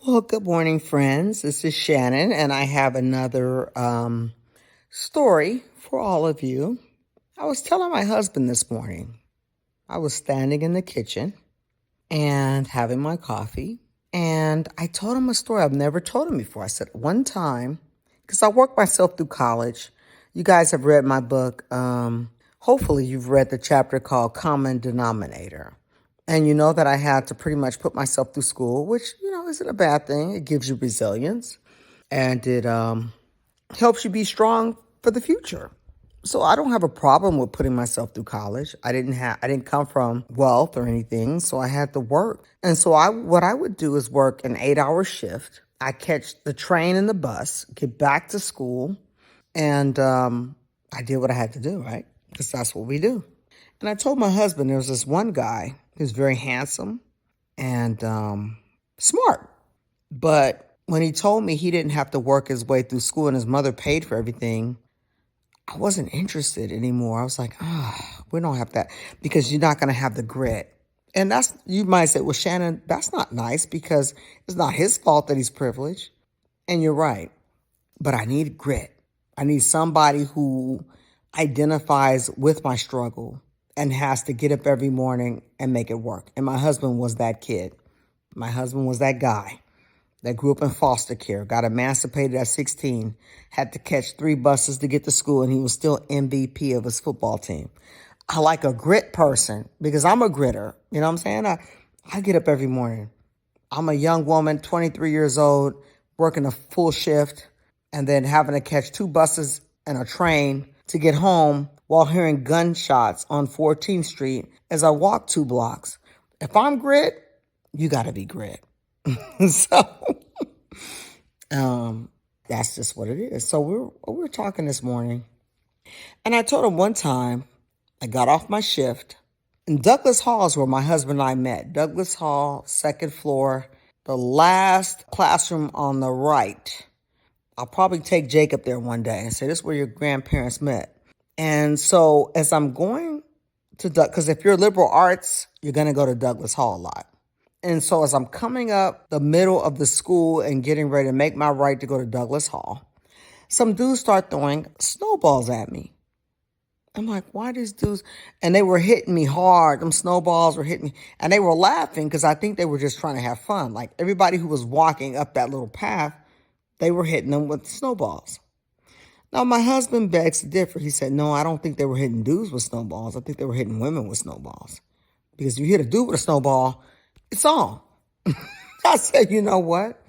Well, good morning, friends. This is Shannon, and I have another story for all of you. I was telling my husband this morning, I was standing in the kitchen and having my coffee, and I told him a story I've never told him before. I said, one time, because I worked myself through college, you guys have read my book. Hopefully, you've read the chapter called Common Denominator. And you know that I had to pretty much put myself through school, which, isn't a bad thing. It gives you resilience and it helps you be strong for the future. So I don't have a problem with putting myself through college. I didn't come from wealth or anything, so I had to work. And so what I would do is work an 8-hour shift. I catch the train and the bus, get back to school, and I did what I had to do, right? Because that's what we do. And I told my husband there was this one guy who's very handsome and smart. But when he told me he didn't have to work his way through school and his mother paid for everything, I wasn't interested anymore. I was like, we don't have that because you're not going to have the grit. And you might say, well, Shannon, that's not nice because it's not his fault that he's privileged. And you're right. But I need grit. I need somebody who identifies with my struggle and has to get up every morning and make it work. And my husband was that kid. My husband was that guy that grew up in foster care, got emancipated at 16, had to catch 3 buses to get to school, and he was still MVP of his football team. I like a grit person because I'm a gritter. You know what I'm saying? I get up every morning. I'm a young woman, 23 years old, working a full shift, and then having to catch 2 buses and a train to get home while hearing gunshots on 14th Street as I walk 2 blocks. If I'm grit, you got to be grit. So that's just what it is. So we're talking this morning, and I told him one time I got off my shift, and Douglas Hall is where my husband and I met. Douglas Hall, 2nd floor, the last classroom on the right. I'll probably take Jacob there one day and say, this is where your grandparents met. And so as I'm going to because if you're liberal arts, you're going to go to Douglas Hall a lot. And so as I'm coming up the middle of the school and getting ready to make my right to go to Douglas Hall, some dudes start throwing snowballs at me. I'm like, why these dudes? And they were hitting me hard. Them snowballs were hitting me. And they were laughing because I think they were just trying to have fun. Like everybody who was walking up that little path, they were hitting them with snowballs. Now, my husband begs to differ. He said, no, I don't think they were hitting dudes with snowballs. I think they were hitting women with snowballs. Because if you hit a dude with a snowball, it's on. I said, you know what?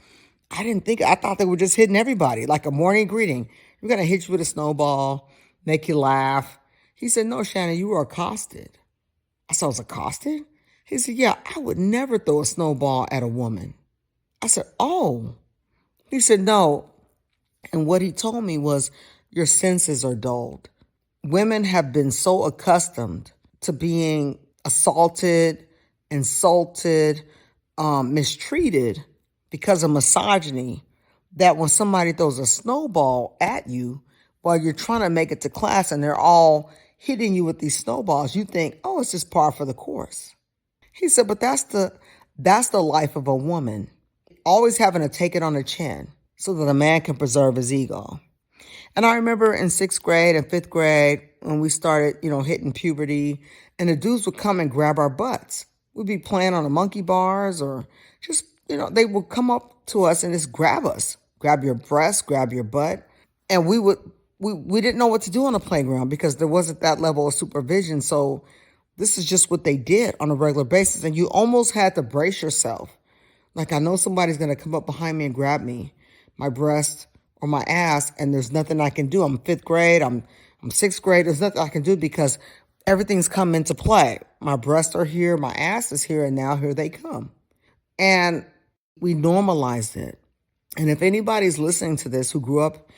I thought they were just hitting everybody, like a morning greeting. We're going to hit you with a snowball, make you laugh. He said, no, Shannon, you were accosted. I said, I was accosted? He said, yeah, I would never throw a snowball at a woman. I said, oh. He said, no. And what he told me was, your senses are dulled. Women have been so accustomed to being assaulted, insulted, mistreated because of misogyny that when somebody throws a snowball at you while you're trying to make it to class and they're all hitting you with these snowballs, you think, oh, it's just par for the course. He said, but that's the life of a woman, always having to take it on the chin so that a man can preserve his ego. And I remember in 6th grade and 5th grade when we started, hitting puberty, and the dudes would come and grab our butts. We'd be playing on the monkey bars or just, they would come up to us and just grab us, grab your breast, grab your butt. And we didn't know what to do on the playground because there wasn't that level of supervision. So this is just what they did on a regular basis. And you almost had to brace yourself. Like, I know somebody's going to come up behind me and grab me, my breast or my ass, and there's nothing I can do. I'm 5th grade. I'm 6th grade. There's nothing I can do because everything's come into play. My breasts are here, my ass is here, and now here they come. And we normalized it. And if anybody's listening to this who grew up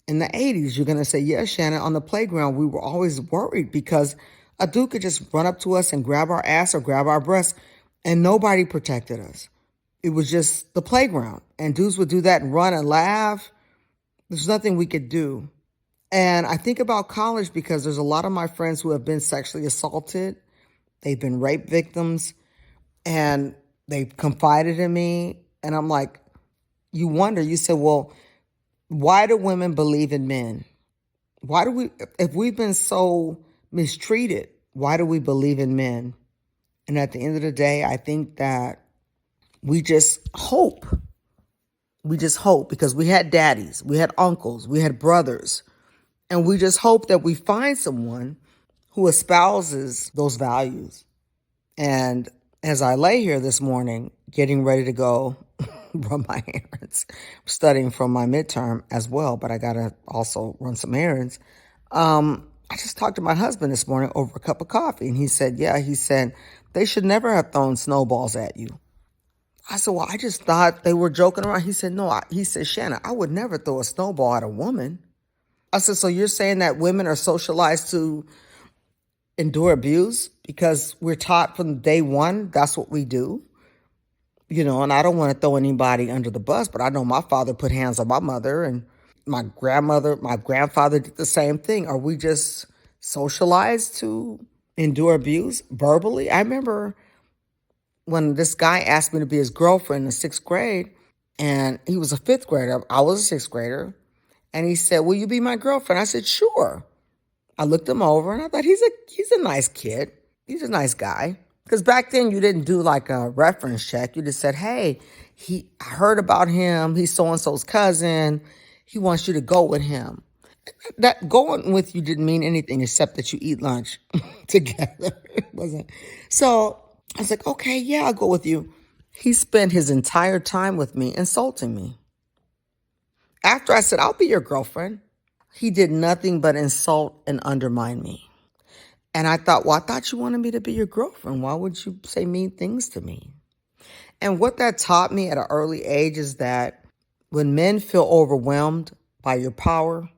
in the 80s, you're going to say, yes, Shannon, on the playground, we were always worried because a dude could just run up to us and grab our ass or grab our breasts, and nobody protected us. It was just the playground. And dudes would do that and run and laugh. There's nothing we could do. And I think about college because there's a lot of my friends who have been sexually assaulted. They've been rape victims and they've confided in me. And I'm like, you wonder, you say, well, why do women believe in men? Why do we, if we've been so mistreated, why do we believe in men? And at the end of the day, I think that we just hope. We just hope because we had daddies, we had uncles, we had brothers, and we just hope that we find someone who espouses those values. And as I lay here this morning, getting ready to go run my errands, studying for my midterm as well, but I got to also run some errands. I just talked to my husband this morning over a cup of coffee, and he said, they should never have thrown snowballs at you. I said, well, I just thought they were joking around. He said, no, he said, Shannon, I would never throw a snowball at a woman. I said, so you're saying that women are socialized to endure abuse because we're taught from day one that's what we do? And I don't want to throw anybody under the bus, but I know my father put hands on my mother, and my grandfather did the same thing. Are we just socialized to endure abuse verbally? I remember when this guy asked me to be his girlfriend in 6th grade, and he was a 5th grader. I was a 6th grader. And he said, will you be my girlfriend? I said, sure. I looked him over and I thought, he's a nice kid. He's a nice guy. Because back then you didn't do like a reference check. You just said, hey, I heard about him. He's so-and-so's cousin. He wants you to go with him. That going with you didn't mean anything except that you eat lunch together. It wasn't. So I was like, okay, yeah, I'll go with you. He spent his entire time with me insulting me. After I said, I'll be your girlfriend, he did nothing but insult and undermine me. And I thought, well, I thought you wanted me to be your girlfriend. Why would you say mean things to me? And what that taught me at an early age is that when men feel overwhelmed by your power,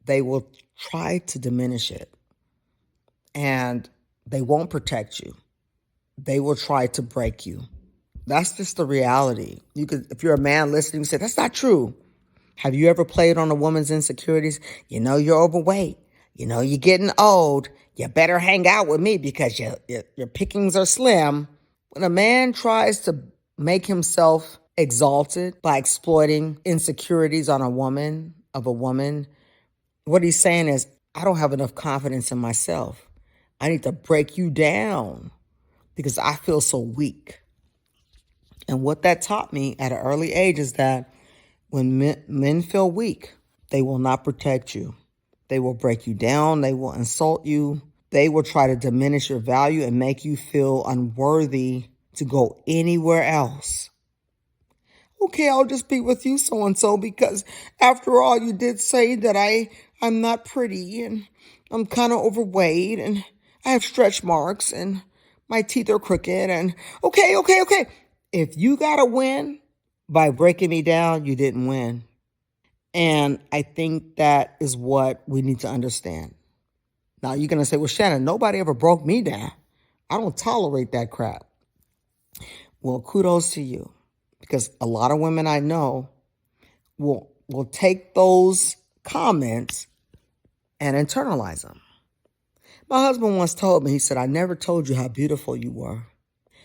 they will try to diminish it. And they won't protect you. They will try to break you. That's just the reality. If you're a man listening, you say, that's not true. Have you ever played on a woman's insecurities? You're overweight. You're getting old. You better hang out with me because your pickings are slim. When a man tries to make himself exalted by exploiting insecurities on a woman, what he's saying is, I don't have enough confidence in myself. I need to break you down because I feel so weak. And what that taught me at an early age is that when men feel weak, they will not protect you. They will break you down. They will insult you. They will try to diminish your value and make you feel unworthy to go anywhere else. Okay, I'll just be with you so-and-so because after all, you did say that I'm not pretty and I'm kind of overweight and I have stretch marks and my teeth are crooked and okay. If you got to win by breaking me down, you didn't win. And I think that is what we need to understand. Now, you're going to say, well, Shannon, nobody ever broke me down. I don't tolerate that crap. Well, kudos to you, because a lot of women I know will take those comments and internalize them. My husband once told me, he said, I never told you how beautiful you were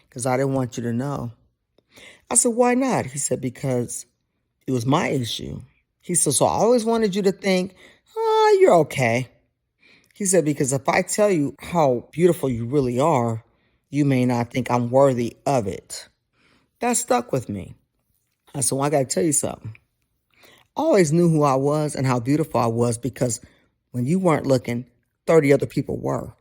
because I didn't want you to know. I said, why not? He said, because it was my issue. He said, so I always wanted you to think, you're okay. He said, because if I tell you how beautiful you really are, you may not think I'm worthy of it. That stuck with me. I said, well, I got to tell you something. I always knew who I was and how beautiful I was because when you weren't looking, 30 other people were.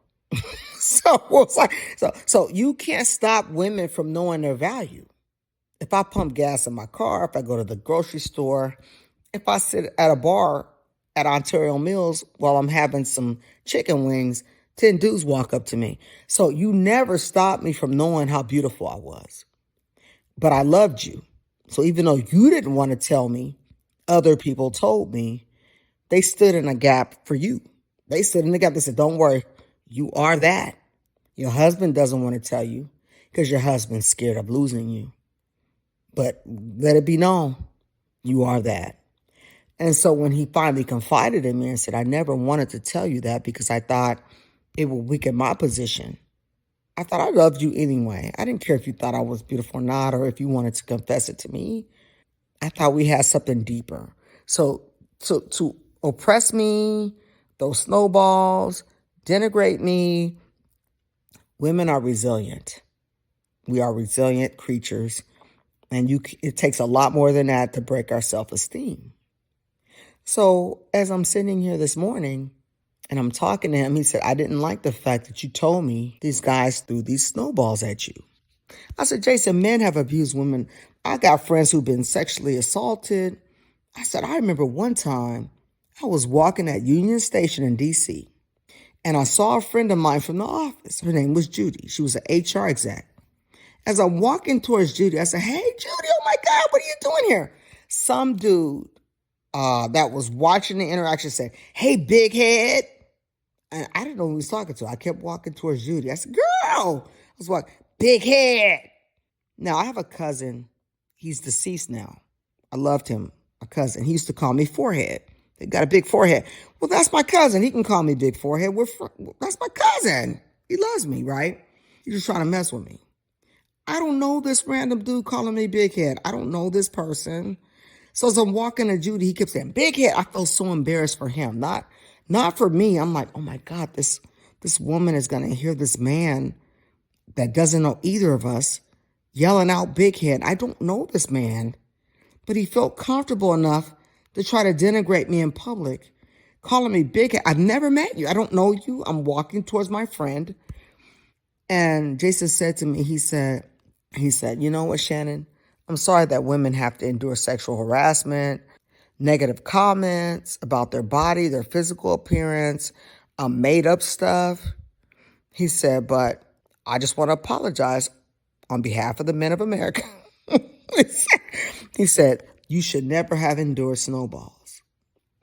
So you can't stop women from knowing their value. If I pump gas in my car, if I go to the grocery store, if I sit at a bar at Ontario Mills while I'm having some chicken wings, 10 dudes walk up to me. So you never stopped me from knowing how beautiful I was. But I loved you. So even though you didn't want to tell me, other people told me, they stood in a gap for you. They stood in the gap. They said, don't worry, you are that. Your husband doesn't want to tell you because your husband's scared of losing you. But let it be known, you are that. And so when he finally confided in me and said, I never wanted to tell you that because I thought it would weaken my position. I thought I loved you anyway. I didn't care if you thought I was beautiful or not, or if you wanted to confess it to me. I thought we had something deeper. So to oppress me, those snowballs, denigrate me, women are resilient. We are resilient creatures. And it takes a lot more than that to break our self-esteem. So as I'm sitting here this morning and I'm talking to him, he said, I didn't like the fact that you told me these guys threw these snowballs at you. I said, Jason, men have abused women. I got friends who've been sexually assaulted. I said, I remember one time I was walking at Union Station in D.C. and I saw a friend of mine from the office. Her name was Judy. She was an HR exec. As I'm walking towards Judy, I said, hey, Judy, oh my God, what are you doing here? Some dude that was watching the interaction said, hey, big head. And I didn't know who he was talking to. I kept walking towards Judy. I said, girl, I was walking, big head. Now, I have a cousin. He's deceased now. I loved him, a cousin. He used to call me forehead. They got a big forehead. Well, that's my cousin. He can call me big forehead. That's my cousin. He loves me, right? He's just trying to mess with me. I don't know this random dude calling me big head. I don't know this person. So as I'm walking to Judy, he kept saying, big head. I felt so embarrassed for him, not for me. I'm like, oh my God, this woman is going to hear this man that doesn't know either of us yelling out big head. I don't know this man, but he felt comfortable enough to try to denigrate me in public, calling me big head. I've never met you. I don't know you. I'm walking towards my friend. And Jason said to me, he said, you know what, Shannon? I'm sorry that women have to endure sexual harassment, negative comments about their body, their physical appearance, made up stuff. He said, but I just want to apologize on behalf of the men of America. He said, you should never have endured snowballs.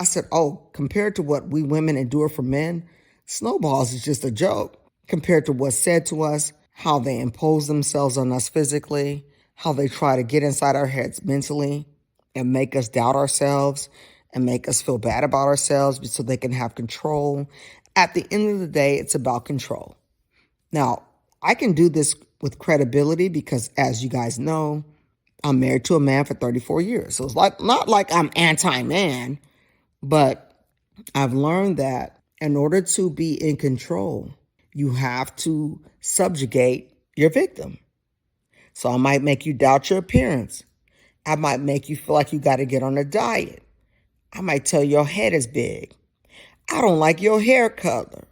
I said, oh, compared to what we women endure for men, snowballs is just a joke compared to what's said to us, how they impose themselves on us physically, how they try to get inside our heads mentally and make us doubt ourselves and make us feel bad about ourselves so they can have control. At the end of the day, it's about control. Now, I can do this with credibility because, as you guys know, I'm married to a man for 34 years. So it's not like I'm anti-man, but I've learned that in order to be in control, you have to subjugate your victim. So I might make you doubt your appearance. I might make you feel like you got to get on a diet. I might tell your head is big. I don't like your hair color.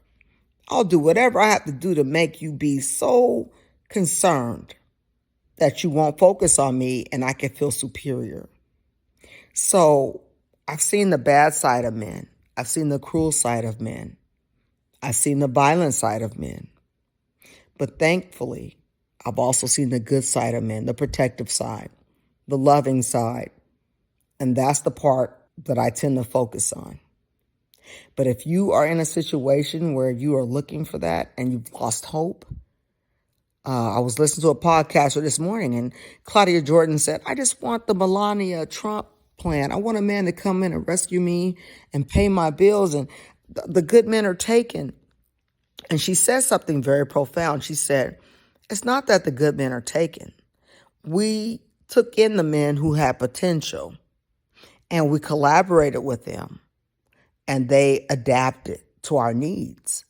I'll do whatever I have to do to make you be so concerned that you won't focus on me and I can feel superior. So I've seen the bad side of men. I've seen the cruel side of men. I've seen the violent side of men. But thankfully, I've also seen the good side of men, the protective side, the loving side. And that's the part that I tend to focus on. But if you are in a situation where you are looking for that and you've lost hope, I was listening to a podcaster this morning and Claudia Jordan said, I just want the Melania Trump plan. I want a man to come in and rescue me and pay my bills, and the good men are taken. And she said something very profound. She said, it's not that the good men are taken. We took in the men who had potential and we collaborated with them and they adapted to our needs.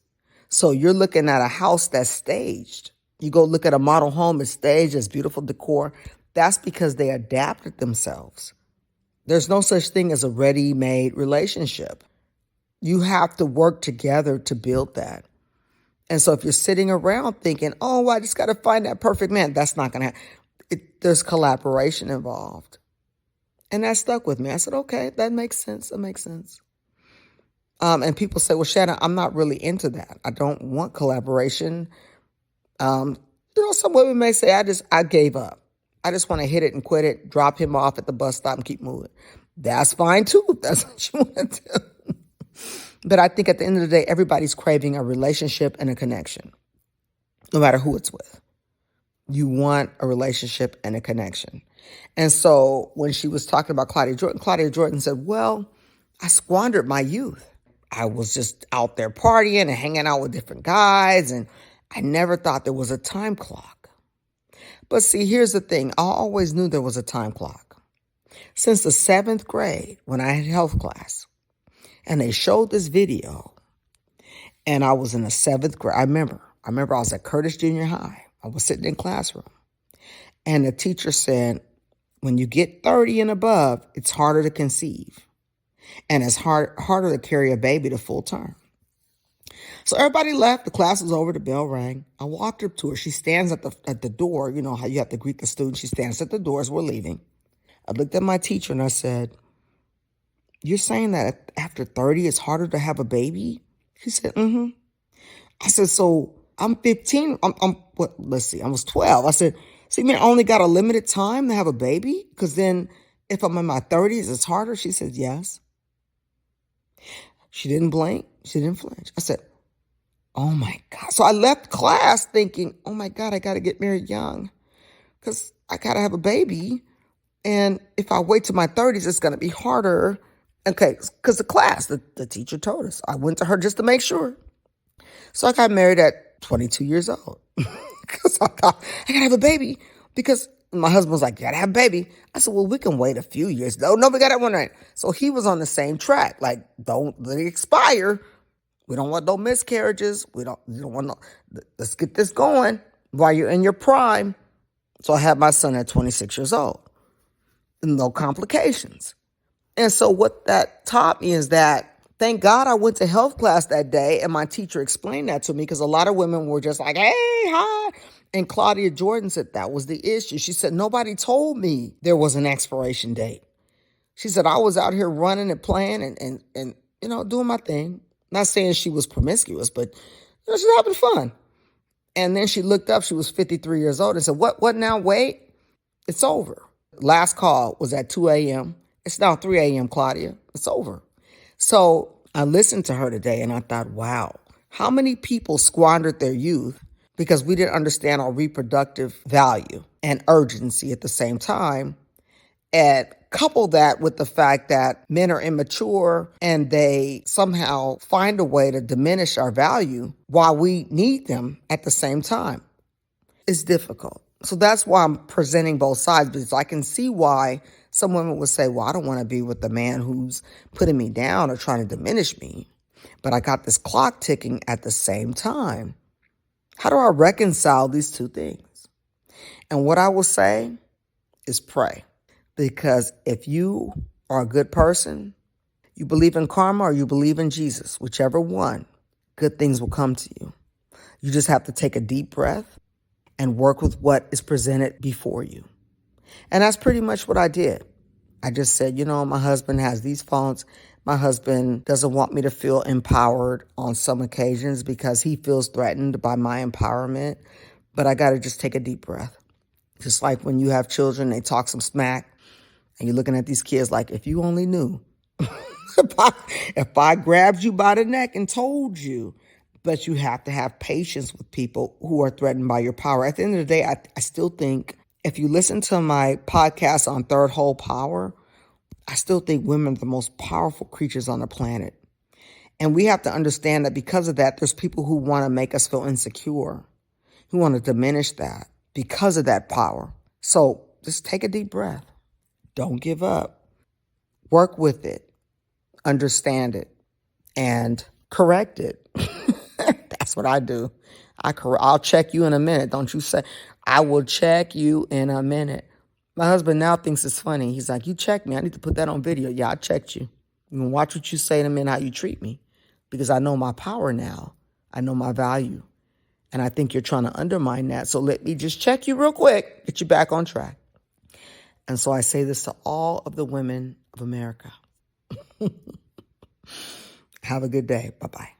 So you're looking at a house that's staged. You go look at a model home, it's staged, it's beautiful decor. That's because they adapted themselves. There's no such thing as a ready-made relationship. You have to work together to build that. And so if you're sitting around thinking, oh, I just got to find that perfect man, that's not going to happen. There's collaboration involved. And that stuck with me. I said, okay, that makes sense. That makes sense. And people say, well, Shannon, I'm not really into that. I don't want collaboration. Some women may say, I gave up. I just want to hit it and quit it, drop him off at the bus stop and keep moving. That's fine too, if that's what you want to do. But I think at the end of the day, everybody's craving a relationship and a connection, no matter who it's with. You want a relationship and a connection. And so when she was talking about Claudia Jordan said, well, I squandered my youth. I was just out there partying and hanging out with different guys, and I never thought there was a time clock. But see, here's the thing. I always knew there was a time clock. since the 7th grade when I had health class. And they showed this video, and I was in the 7th grade. I remember I was at Curtis Junior High. I was sitting in classroom, and the teacher said, when you get 30 and above, it's harder to conceive, and it's harder to carry a baby to full term. So everybody left. The class was over. The bell rang. I walked up to her. She stands at the door. You know how you have to greet the students. She stands at the door as we're leaving. I looked at my teacher and I said, "You're saying that after 30, it's harder to have a baby?" She said, "Mm-hmm." I said, "So I'm 15. Let's see. I was 12." I said, "So you mean I only got a limited time to have a baby? Because then if I'm in my 30s, it's harder?" She said, "Yes." She didn't blink. She didn't flinch. I said, "Oh my God." So I left class thinking, oh my God, I got to get married young because I got to have a baby. And if I wait to my 30s, it's going to be harder. Okay, because the teacher told us. I went to her just to make sure. So I got married at 22 years old because I thought I got to have a baby because my husband was like, "You got to have a baby." I said, "Well, we can wait a few years." No, we got that one right. So he was on the same track. Like, don't let it expire. We don't want no miscarriages. We don't want no, let's get this going while you're in your prime. So I had my son at 26 years old. No complications. And so what that taught me is that, thank God I went to health class that day and my teacher explained that to me, because a lot of women were just like, "Hey, hi." And Claudia Jordan said that was the issue. She said, "Nobody told me there was an expiration date." She said, "I was out here running and playing and doing my thing." Not saying she was promiscuous, but she's having fun. And then she looked up, she was 53 years old and said, What now? Wait, it's over. Last call was at 2 a.m. It's now 3 a.m., Claudia. It's over. So I listened to her today and I thought, wow, how many people squandered their youth because we didn't understand our reproductive value and urgency at the same time. And couple that with the fact that men are immature and they somehow find a way to diminish our value while we need them at the same time. It's difficult. So that's why I'm presenting both sides, because I can see why some women would say, "Well, I don't want to be with the man who's putting me down or trying to diminish me. But I got this clock ticking at the same time. How do I reconcile these two things?" And what I will say is pray. Because if you are a good person, you believe in karma or you believe in Jesus, whichever one, good things will come to you. You just have to take a deep breath and work with what is presented before you. And that's pretty much what I did. I just said, my husband has these faults. My husband doesn't want me to feel empowered on some occasions because he feels threatened by my empowerment. But I got to just take a deep breath. Just like when you have children, they talk some smack. And you're looking at these kids like, if you only knew. if I grabbed you by the neck and told you. But you have to have patience with people who are threatened by your power. At the end of the day, I still think, if you listen to my podcast on Third Whole Power, I still think women are the most powerful creatures on the planet. And we have to understand that because of that, there's people who want to make us feel insecure, who want to diminish that because of that power. So just take a deep breath. Don't give up. Work with it. Understand it. And correct it. That's what I do. I'll check you in a minute. Don't you say, "I will check you in a minute." My husband now thinks it's funny. He's like, "You checked me. I need to put that on video." Yeah, I checked you. You can watch what you say in a minute, how you treat me. Because I know my power now. I know my value. And I think you're trying to undermine that. So let me just check you real quick. Get you back on track. And so I say this to all of the women of America. Have a good day. Bye-bye.